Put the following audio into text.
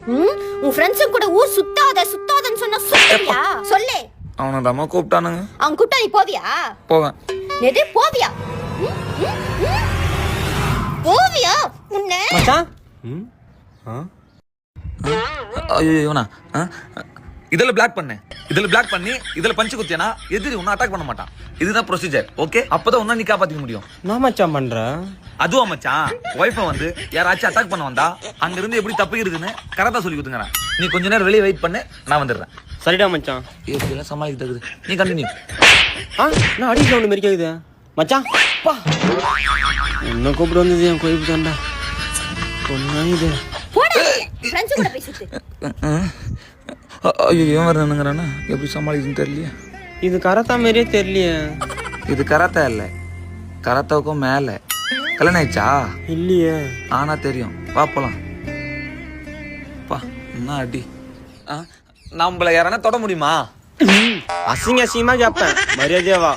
உன் ஃப்ரெண்ட்ஸ் கூட ஊர் சுத்தாதன்னு சொன்னா சுத்துவியா? சொல்லு. அவனை தம்மா கூப்பிட்டானுங்க. அவன் கூப்பிட்டா நீ போவியா? போவேன். எது போவியா? போவியா? உன்ன மச்சான் ஐயோ இவனா இதில் பிளாக் பண்ணேன். இதில் பிளாக் பண்ணி இதில் பஞ்சு குத்தியானா எதிரி உன்னை அட்டாக் பண்ண மாட்டான். இதுதான் ப்ரொசீஜர். ஓகே, அப்பதான் உன்ன நீ காப்பாத்திக்க முடியும். நான் மச்சான் பண்ற அதுவா மச்சான், ஒய்ஃபை வந்து யாராச்சும் அட்டாக் பண்ண வந்தா அங்க இருந்து எப்படி தப்பிக்கிறதுன்னு கரெக்டா சொல்லி கொடுத்துங்கிறேன். நீ கொஞ்ச நேரம் வெளியே வெயிட் பண்ணு, நான் வந்துடுறேன். சரிடா மச்சான். எப்படிலாம் சமாளிக்க தகுது. நீ கண்டினியூ. நான் அடி சவுண்ட் மாரி கேக்குது மச்சான். பா என்ன கூப்பிட்டு வந்தது என் கோயிப்பு தாண்டா. பொண்ணா இது போடா. ஃப்ரெண்ட்ஸ் கூட போய் சுத்து. ஐயோ இவன் வரணுங்கிறானா, எப்படி சமாளிக்குன்னு தெரியலையே. இது கராத்தா மாரியே தெரியலையே. இது கராத்தா இல்லை, கராத்தாவுக்கும் மேலே. கல்யாணம் ஆயிடுச்சா? இல்லையே. ஆனா தெரியும். வா போலாம். பா என்ன அடி. நம்மள யாரானா தொட முடியுமா? அசிங்கமா கேப்பேன். மரியாதையா வா.